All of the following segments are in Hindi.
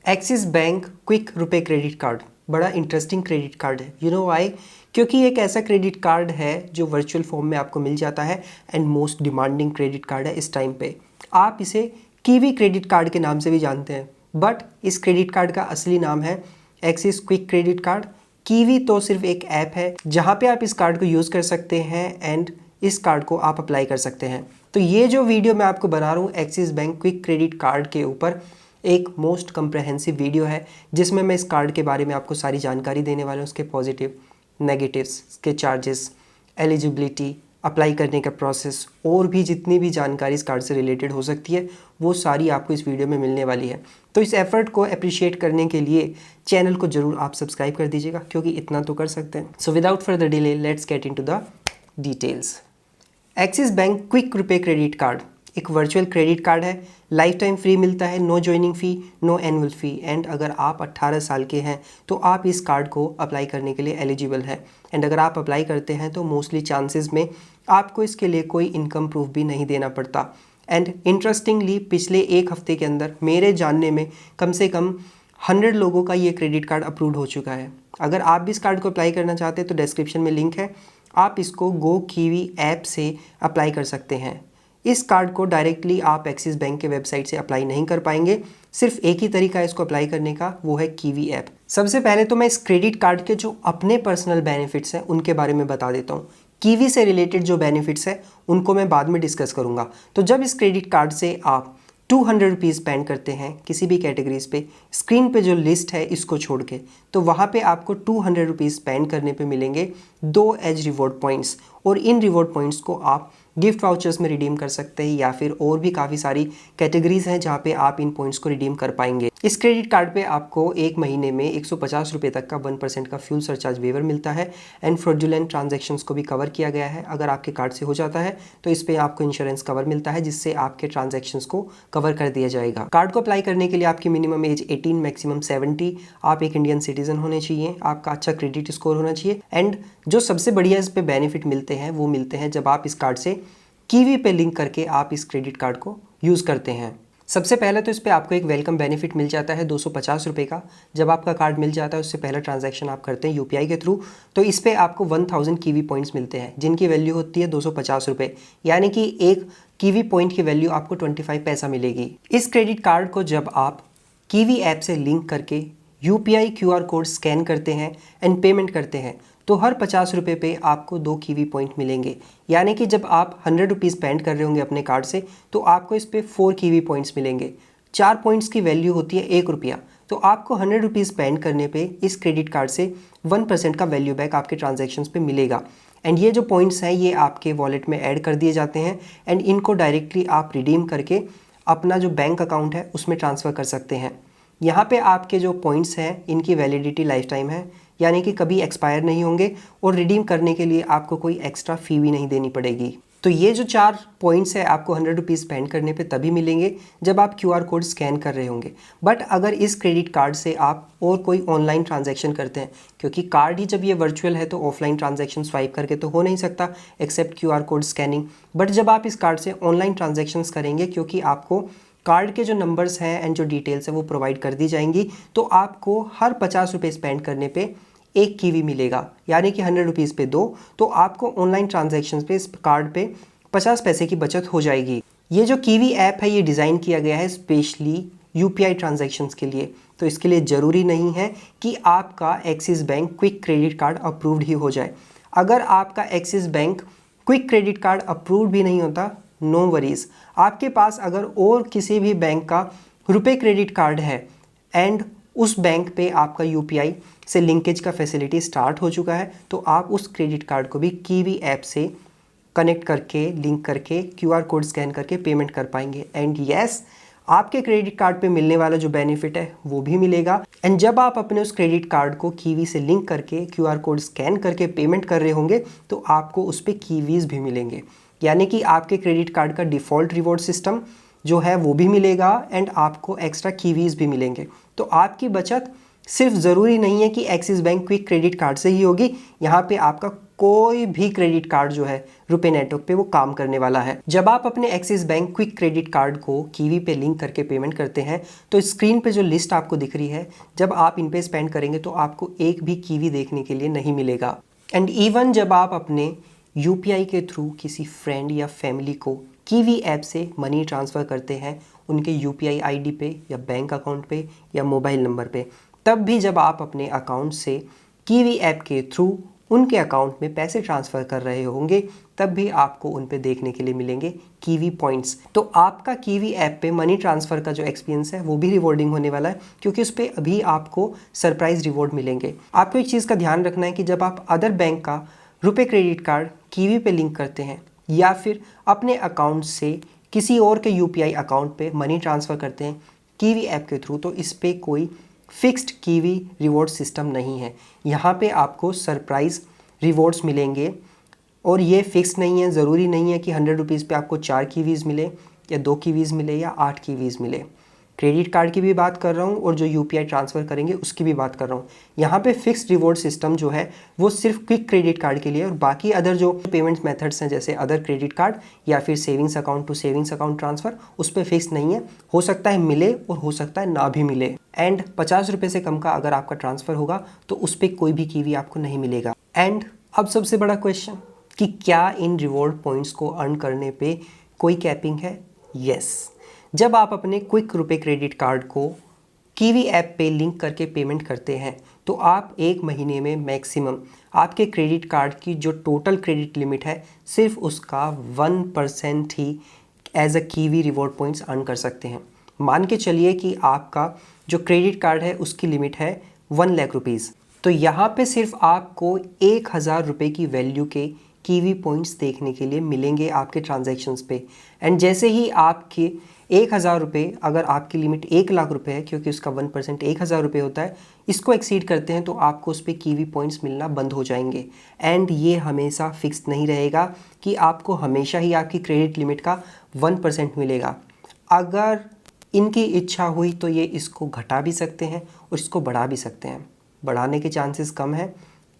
Axis bank quick RuPay credit card बड़ा इंटरेस्टिंग क्रेडिट कार्ड है। You know why? क्योंकि एक ऐसा क्रेडिट कार्ड है जो वर्चुअल फॉर्म में आपको मिल जाता है and most demanding credit card है इस टाइम पे। आप इसे कीवी क्रेडिट कार्ड के नाम से भी जानते हैं, बट इस क्रेडिट कार्ड का असली नाम है axis quick credit card. Kiwi तो सिर्फ एक ऐप है जहाँ पे आप इस कार्ड को यूज़ कर सकते हैं एंड इस कार्ड को आप अप्लाई कर सकते हैं। तो ये जो वीडियो मैं आपको बना रहा हूँ axis bank quick credit card के ऊपर एक मोस्ट कम्प्रहेंसिव वीडियो है जिसमें मैं इस कार्ड के बारे में आपको सारी जानकारी देने वाला हूँ, उसके पॉजिटिव, नेगेटिव्स, उसके चार्जेस, एलिजिबिलिटी, अप्लाई करने का प्रोसेस और भी जितनी भी जानकारी इस कार्ड से रिलेटेड हो सकती है वो सारी आपको इस वीडियो में मिलने वाली है। तो इस एफर्ट को अप्रिशिएट करने के लिए चैनल को ज़रूर आप सब्सक्राइब कर दीजिएगा क्योंकि इतना तो कर सकते हैं। So without further delay let's get into the details. Axis bank quick RuPay credit card एक वर्चुअल क्रेडिट कार्ड है, लाइफ टाइम फ्री मिलता है, no joining fee, no annual fee and अगर आप 18 साल के हैं तो आप इस कार्ड को अप्लाई करने के लिए एलिजिबल हैं एंड अगर आप अप्लाई करते हैं तो मोस्टली चांसेस में आपको इसके लिए कोई इनकम प्रूफ भी नहीं देना पड़ता। एंड इंटरेस्टिंगली पिछले एक हफ्ते के अंदर मेरे जानने में कम से कम 100 लोगों का ये क्रेडिट कार्ड अप्रूव्ड हो चुका है। अगर आप भी इस कार्ड को अप्लाई करना चाहते हैं तो डिस्क्रिप्शन में लिंक है, आप इसको गो कीवी ऐप से अप्लाई कर सकते हैं। इस कार्ड को डायरेक्टली आप एक्सिस बैंक के वेबसाइट से अप्लाई नहीं कर पाएंगे, सिर्फ एक ही तरीका है इसको अप्लाई करने का, वो है कीवी ऐप। सबसे पहले तो मैं इस क्रेडिट कार्ड के जो अपने पर्सनल बेनिफिट्स हैं उनके बारे में बता देता हूँ। कीवी से रिलेटेड जो बेनिफिट्स हैं उनको मैं बाद में डिस्कस करूँगा। तो जब इस क्रेडिट कार्ड से आप 200 रुपीज़ स्पेंड करते हैं किसी भी कैटेगरीज पे, स्क्रीन पे जो लिस्ट है इसको छोड़ के, तो वहाँ पे आपको 200 रुपीज़ स्पेंड करने पे मिलेंगे 2 एज रिवॉर्ड पॉइंट्स और इन रिवॉर्ड पॉइंट्स को आप गिफ्ट वाउचर्स में रिडीम कर सकते हैं या फिर और भी काफ़ी सारी कैटेगरीज हैं जहाँ पे आप इन पॉइंट्स को रिडीम कर पाएंगे। इस क्रेडिट कार्ड पे आपको एक महीने में 150 रुपये तक का 1% का फ्यूल सरचार्ज वेवर मिलता है एंड फ्रॉडुलेंट ट्रांजैक्शंस को भी कवर किया गया है। अगर आपके कार्ड से हो जाता है तो इस पर आपको इंश्योरेंस कवर मिलता है जिससे आपके ट्रांजैक्शंस को कवर कर दिया जाएगा। कार्ड को अप्लाई करने के लिए आपकी मिनिमम एज 18 मैक्सिमम 70, आप एक इंडियन सिटीजन होने चाहिए, आपका अच्छा क्रेडिट स्कोर होना चाहिए एंड जो सबसे बढ़िया इस पे बेनिफिट मिलते हैं वो मिलते हैं जब आप इस कार्ड से कीवी पे लिंक करके आप इस क्रेडिट कार्ड को यूज़ करते हैं। सबसे पहले तो इस पे आपको एक वेलकम बेनिफिट मिल जाता है 250 रुपये का। जब आपका कार्ड मिल जाता है उससे पहला ट्रांजैक्शन आप करते हैं यूपीआई के थ्रू, तो इस पे आपको 1000 कीवी पॉइंट्स मिलते हैं जिनकी वैल्यू होती है 250 रुपये, यानी कि एक कीवी पॉइंट की वैल्यू आपको 25 पैसा मिलेगी। इस क्रेडिट कार्ड को जब आप कीवी ऐप से लिंक करके यूपीआई क्यूआर कोड स्कैन करते हैं एंड पेमेंट करते हैं तो हर 50 रुपये पे आपको 2 कीवी पॉइंट मिलेंगे, यानी कि जब आप 100 रुपीज़ स्पेंड कर रहे होंगे अपने कार्ड से तो आपको इस पे 4 कीवी पॉइंट्स मिलेंगे। 4 पॉइंट्स की वैल्यू होती है 1 रुपया, तो आपको 100 रुपीज़ स्पेंड करने पे इस क्रेडिट कार्ड से 1% का वैल्यू बैक आपके ट्रांजेक्शन्स पे मिलेगा एंड ये जो पॉइंट्स हैं ये आपके वॉलेट में ऐड कर दिए जाते हैं एंड इनको डायरेक्टली आप रिडीम करके अपना जो बैंक अकाउंट है उसमें ट्रांसफ़र कर सकते हैं। यहाँ पे आपके जो पॉइंट्स हैं इनकी वैलिडिटी लाइफ टाइम है, यानी कि कभी एक्सपायर नहीं होंगे और रिडीम करने के लिए आपको कोई एक्स्ट्रा फ़ी भी नहीं देनी पड़ेगी। तो ये जो 4 पॉइंट्स है आपको 100 रुपीज़ स्पेंड करने पे तभी मिलेंगे जब आप क्यूआर कोड स्कैन कर रहे होंगे। बट अगर इस क्रेडिट कार्ड से आप और कोई ऑनलाइन ट्रांजैक्शन करते हैं, क्योंकि कार्ड ही जब ये वर्चुअल है तो ऑफलाइन ट्रांजैक्शन स्वाइप करके तो हो नहीं सकता except QR code scanning, but जब आप इस कार्ड से ऑनलाइन ट्रांजैक्शंस करेंगे क्योंकि आपको कार्ड के जो नंबर्स हैं एंड जो डिटेल्स है वो प्रोवाइड कर दी जाएंगी, तो आपको हर 50 रुपये स्पेंड करने पे 1 कीवी मिलेगा, यानी कि 100 रुपीज़ पे 2, तो आपको ऑनलाइन ट्रांजैक्शंस पे इस कार्ड पे 50 पैसे की बचत हो जाएगी। ये जो कीवी ऐप है ये डिज़ाइन किया गया है स्पेशली यूपीआई ट्रांजैक्शंस के लिए, तो इसके लिए ज़रूरी नहीं है कि आपका Axis bank quick credit card approved ही हो जाए। अगर आपका Axis bank quick credit card approved भी नहीं होता, नो वरीज़, आपके पास अगर और किसी भी बैंक का रुपए क्रेडिट कार्ड है एंड उस बैंक पे आपका यूपीआई से लिंकेज का फैसिलिटी स्टार्ट हो चुका है तो आप उस क्रेडिट कार्ड को भी कीवी ऐप से कनेक्ट करके, लिंक करके, क्यूआर कोड स्कैन करके पेमेंट कर पाएंगे एंड यस, आपके क्रेडिट कार्ड पे मिलने वाला जो बेनिफिट है वो भी मिलेगा एंड जब आप अपने उस क्रेडिट कार्ड को कीवी से लिंक करके क्यूआर कोड स्कैन करके पेमेंट कर रहे होंगे तो आपको उस पर कीवीज़ भी मिलेंगे, यानी कि आपके क्रेडिट कार्ड का डिफ़ॉल्ट रिवॉर्ड सिस्टम जो है वो भी मिलेगा एंड आपको एक्स्ट्रा कीवीज़ भी मिलेंगे। तो आपकी बचत सिर्फ ज़रूरी नहीं है कि axis bank quick credit card से ही होगी, यहाँ पे आपका कोई भी क्रेडिट कार्ड जो है रुपे नेटवर्क पे वो काम करने वाला है। जब आप अपने axis bank quick credit card को कीवी पे लिंक करके पेमेंट करते हैं तो स्क्रीन पे जो लिस्ट आपको दिख रही है, जब आप इन पे स्पेंड करेंगे तो आपको एक भी कीवी देखने के लिए नहीं मिलेगा। एंड इवन जब आप अपने यूपीआई के थ्रू किसी फ्रेंड या फैमिली को कीवी ऐप से मनी ट्रांसफ़र करते हैं उनके यूपीआई आईडी पे या बैंक अकाउंट पे या मोबाइल नंबर पे, तब भी जब आप अपने अकाउंट से कीवी ऐप के थ्रू उनके अकाउंट में पैसे ट्रांसफ़र कर रहे होंगे, तब भी आपको उन पे देखने के लिए मिलेंगे कीवी पॉइंट्स। तो आपका कीवी ऐप पे मनी ट्रांसफ़र का जो एक्सपीरियंस है वो भी रिवॉर्डिंग होने वाला है, क्योंकि उस पर अभी आपको सरप्राइज रिवॉर्ड मिलेंगे। आपको एक चीज़ का ध्यान रखना है कि जब आप अदर बैंक का रुपे क्रेडिट कार्ड कीवी पे लिंक करते हैं या फिर अपने अकाउंट से किसी और के यूपीआई अकाउंट पे मनी ट्रांसफ़र करते हैं कीवी ऐप के थ्रू, तो इस पे कोई फिक्स्ड कीवी रिवॉर्ड सिस्टम नहीं है। यहाँ पे आपको सरप्राइज़ रिवॉर्ड्स मिलेंगे और ये फिक्स नहीं है, ज़रूरी नहीं है कि 100 रुपीज़ पे आपको 4 कीवीज़ मिले या 2 कीवीज़ मिले या 8 कीवीज़ मिले। क्रेडिट कार्ड की भी बात कर रहा हूँ और जो यूपीआई ट्रांसफ़र करेंगे उसकी भी बात कर रहा हूँ। यहाँ पे फिक्स्ड रिवॉर्ड सिस्टम जो है वो सिर्फ क्विक क्रेडिट कार्ड के लिए, और बाकी अदर जो पेमेंट मेथड्स हैं जैसे अदर क्रेडिट कार्ड या फिर savings account to savings account transfer, उस पर फिक्स नहीं है। हो सकता है मिले और हो सकता है ना भी मिले। एंड 50 रुपये से कम का अगर आपका ट्रांसफ़र होगा तो उस पर कोई भी कीवी आपको नहीं मिलेगा। एंड अब सबसे बड़ा क्वेश्चन कि क्या इन रिवॉर्ड पॉइंट्स को अर्न करने पे कोई कैपिंग है? यस। जब आप अपने क्विक रुपे क्रेडिट कार्ड को कीवी ऐप पे लिंक करके पेमेंट करते हैं तो आप एक महीने में मैक्सिमम आपके क्रेडिट कार्ड की जो टोटल क्रेडिट लिमिट है सिर्फ उसका 1% ही as a Kiwi reward points earn कर सकते हैं। मान के चलिए कि आपका जो क्रेडिट कार्ड है उसकी लिमिट है 1 लाख रुपीज़, तो यहाँ पे सिर्फ आपको 1000 रुपये की वैल्यू के कीवी पॉइंट्स देखने के लिए मिलेंगे आपके ट्रांजैक्शंस पे। एंड जैसे ही आपके 1000 रुपये, अगर आपकी लिमिट 1 लाख रुपए है क्योंकि उसका 1% 1000 रुपये होता है, इसको एक्सीड करते हैं तो आपको उस पर कीवी पॉइंट्स मिलना बंद हो जाएंगे। एंड ये हमेशा फिक्स नहीं रहेगा कि आपको हमेशा ही आपकी क्रेडिट लिमिट का 1% मिलेगा। अगर इनकी इच्छा हुई तो ये इसको घटा भी सकते हैं और इसको बढ़ा भी सकते हैं। बढ़ाने के चांसेस कम है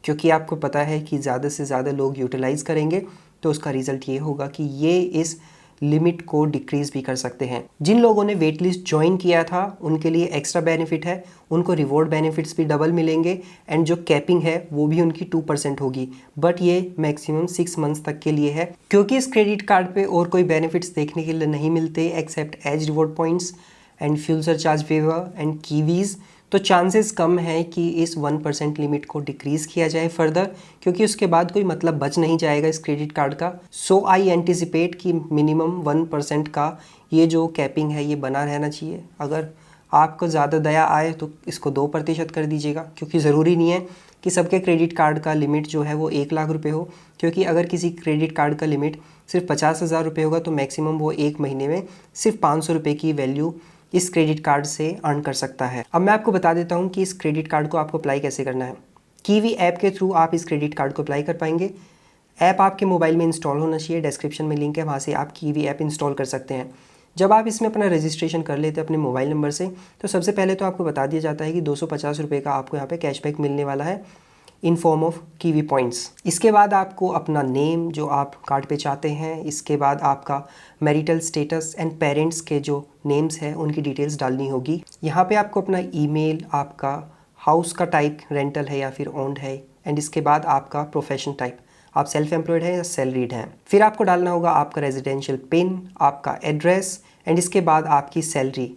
क्योंकि आपको पता है कि ज़्यादा से ज़्यादा लोग यूटिलाइज़ करेंगे तो उसका रिज़ल्ट ये होगा कि ये इस लिमिट को डिक्रीज़ भी कर सकते हैं। जिन लोगों ने वेट लिस्ट ज्वाइन किया था उनके लिए एक्स्ट्रा बेनिफिट है, उनको रिवॉर्ड बेनिफिट्स भी डबल मिलेंगे एंड जो कैपिंग है वो भी उनकी 2% होगी, बट ये मैक्सिमम 6 मंथ्स तक के लिए है। क्योंकि इस क्रेडिट कार्ड पे और कोई बेनिफिट्स देखने के लिए नहीं मिलते except as reward points and fuel surcharge waiver and Kiwis, तो चांसेस कम है कि इस 1% लिमिट को डिक्रीज़ किया जाए फर्दर, क्योंकि उसके बाद कोई मतलब बच नहीं जाएगा इस क्रेडिट कार्ड का। सो आई एंटिसिपेट कि मिनिमम 1% का ये जो कैपिंग है ये बना रहना चाहिए। अगर आपको ज़्यादा दया आए तो इसको 2% कर दीजिएगा, क्योंकि ज़रूरी नहीं है कि सबके क्रेडिट कार्ड का लिमिट जो है वो 1 लाख रुपये हो, क्योंकि अगर किसी क्रेडिट कार्ड का लिमिट सिर्फ 50,000 रुपये होगा तो मैक्सिमम वो एक महीने में सिर्फ 500 रुपये की वैल्यू इस क्रेडिट कार्ड से अर्न कर सकता है। अब मैं आपको बता देता हूँ कि इस क्रेडिट कार्ड को आपको अप्लाई कैसे करना है। कीवी ऐप के थ्रू आप इस क्रेडिट कार्ड को अप्लाई कर पाएंगे। ऐप आपके मोबाइल में इंस्टॉल होना चाहिए, डिस्क्रिप्शन में लिंक है, वहाँ से आप कीवी ऐप इंस्टॉल कर सकते हैं। जब आप इसमें अपना रजिस्ट्रेशन कर लेते हैं अपने मोबाइल नंबर से, तो सबसे पहले तो आपको बता दिया जाता है कि 250 रुपये का आपको यहाँ पे कैशबैक मिलने वाला है in form of kiwi points. इसके बाद आपको अपना नेम जो आप कार्ड पे चाहते हैं, इसके बाद आपका मैरिटल स्टेटस एंड पेरेंट्स के जो नेम्स हैं उनकी डिटेल्स डालनी होगी। यहाँ पे आपको अपना ईमेल, आपका हाउस का टाइप रेंटल है या फिर ओन्ड है, एंड इसके बाद आपका प्रोफेशन टाइप, आप सेल्फ एम्प्लॉयड हैं या सैलरीड हैं। फिर आपको डालना होगा आपका रेजिडेंशियल पिन, आपका एड्रेस, एंड इसके बाद आपकी सैलरी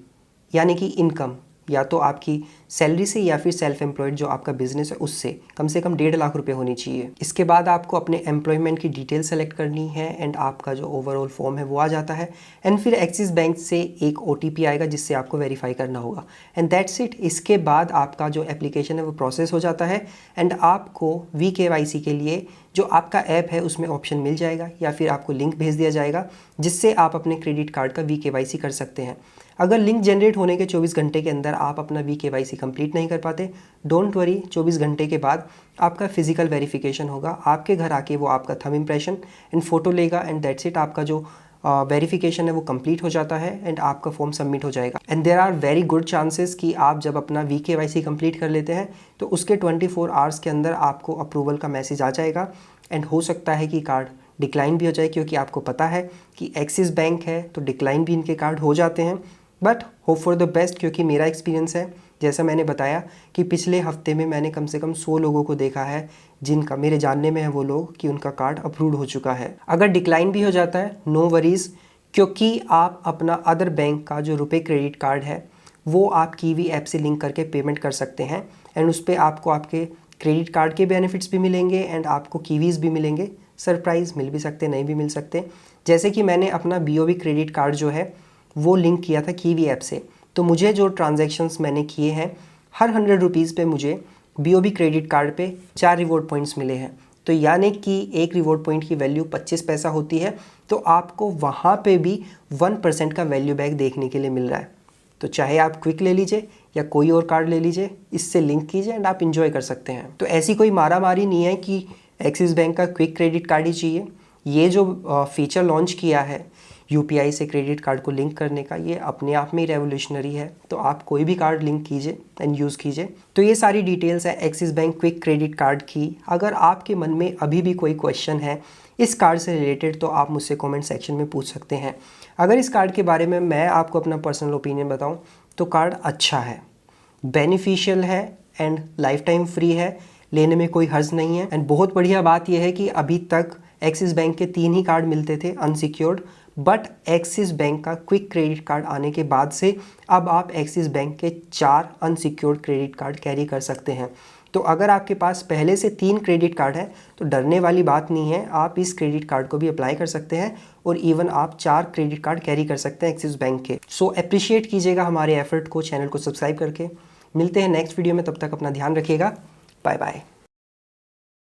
यानी कि इनकम, या तो आपकी सैलरी से या फिर सेल्फ एम्प्लॉयड जो आपका बिजनेस है उससे कम से कम 1.5 लाख रुपए होनी चाहिए। इसके बाद आपको अपने एम्प्लॉयमेंट की डिटेल सेलेक्ट करनी है एंड आपका जो ओवरऑल फॉर्म है वो आ जाता है। एंड फिर एक्सिस बैंक से एक OTP आएगा जिससे आपको वेरीफाई करना होगा, एंड दैट्स इट। इसके बाद आपका जो एप्लीकेशन है वो प्रोसेस हो जाता है एंड आपको VKYC के लिए जो आपका ऐप है उसमें ऑप्शन मिल जाएगा या फिर आपको लिंक भेज दिया जाएगा जिससे आप अपने क्रेडिट कार्ड का VKYC कर सकते हैं। अगर लिंक जनरेट होने के 24 घंटे के अंदर आप अपना VKYC कंप्लीट नहीं कर पाते, डोंट वरी, 24 घंटे के बाद आपका फिजिकल वेरिफिकेशन होगा। आपके घर आके वो आपका थंब इम्प्रेशन एंड फोटो लेगा एंड दैट्स इट। आपका जो वेरिफिकेशन है वो कंप्लीट हो जाता है एंड आपका फॉर्म सबमिट हो जाएगा। And there are very good chances कि आप जब अपना VKYC कंप्लीट कर लेते हैं तो उसके 24 आवर्स के अंदर आपको अप्रूवल का मैसेज आ जाएगा एंड हो सकता है कि कार्ड डिक्लाइन भी हो जाए, क्योंकि आपको पता है कि एक्सिस बैंक है तो डिक्लाइन भी इनके कार्ड हो जाते हैं। But hope for the best, क्योंकि मेरा एक्सपीरियंस है, जैसा मैंने बताया कि पिछले हफ्ते में मैंने कम से कम 100 लोगों को देखा है जिनका मेरे जानने में है वो लोग कि उनका कार्ड अप्रूव्ड हो चुका है। अगर डिक्लाइन भी हो जाता है नो वरीज़, क्योंकि आप अपना अदर बैंक का जो रुपए क्रेडिट कार्ड है वो आप कीवी ऐप से लिंक करके पेमेंट कर सकते हैं एंड उस पर आपको आपके क्रेडिट कार्ड के बेनिफिट्स भी मिलेंगे एंड आपको कीवीज़ भी मिलेंगे। सरप्राइज़ मिल भी सकते, नहीं भी मिल सकते। जैसे कि मैंने अपना BOB क्रेडिट कार्ड जो है वो लिंक किया था कीवी ऐप से, तो मुझे जो ट्रांजैक्शंस मैंने किए हैं हर 100 रुपीज़ पे मुझे BOB क्रेडिट कार्ड पे 4 रिवॉर्ड पॉइंट्स मिले हैं। तो यानी कि एक रिवॉर्ड पॉइंट की वैल्यू 25 पैसा होती है, तो आपको वहाँ पे भी 1% का वैल्यू बैक देखने के लिए मिल रहा है। तो चाहे आप क्विक ले लीजिए या कोई और कार्ड ले लीजिए, इससे लिंक कीजिए एंड आप इंजॉय कर सकते हैं। तो ऐसी कोई मारामारी नहीं है कि एक्सिस बैंक का क्विक क्रेडिट कार्ड ही चाहिए। ये जो फीचर लॉन्च किया है UPI से क्रेडिट कार्ड को लिंक करने का, ये अपने आप में ही रेवोल्यूशनरी है। तो आप कोई भी कार्ड लिंक कीजिए एंड यूज़ कीजिए। तो ये सारी डिटेल्स है axis bank quick credit card की। अगर आपके मन में अभी भी कोई क्वेश्चन है इस कार्ड से रिलेटेड तो आप मुझसे कमेंट सेक्शन में पूछ सकते हैं। अगर इस कार्ड के बारे में मैं आपको अपना पर्सनल ओपिनियन बताऊं तो कार्ड अच्छा है, बेनिफिशियल है एंड लाइफ टाइम फ्री है, लेने में कोई हर्ज नहीं है। एंड बहुत बढ़िया बात यह है कि अभी तक एक्सिस बैंक के 3 ही कार्ड मिलते थे अनसिक्योर्ड, बट एक्सिस बैंक का क्विक क्रेडिट कार्ड आने के बाद से अब आप एक्सिस बैंक के 4 अनसिक्योर्ड क्रेडिट कार्ड कैरी कर सकते हैं। तो अगर आपके पास पहले से 3 क्रेडिट कार्ड है तो डरने वाली बात नहीं है, आप इस क्रेडिट कार्ड को भी अप्लाई कर सकते हैं और इवन आप 4 क्रेडिट कार्ड कैरी कर सकते हैं एक्सिस बैंक के। सो अप्रिशिएट कीजिएगा हमारे एफर्ट को, चैनल को सब्सक्राइब करके। मिलते हैं नेक्स्ट वीडियो में, तब तक अपना ध्यान रखिएगा। Bye bye.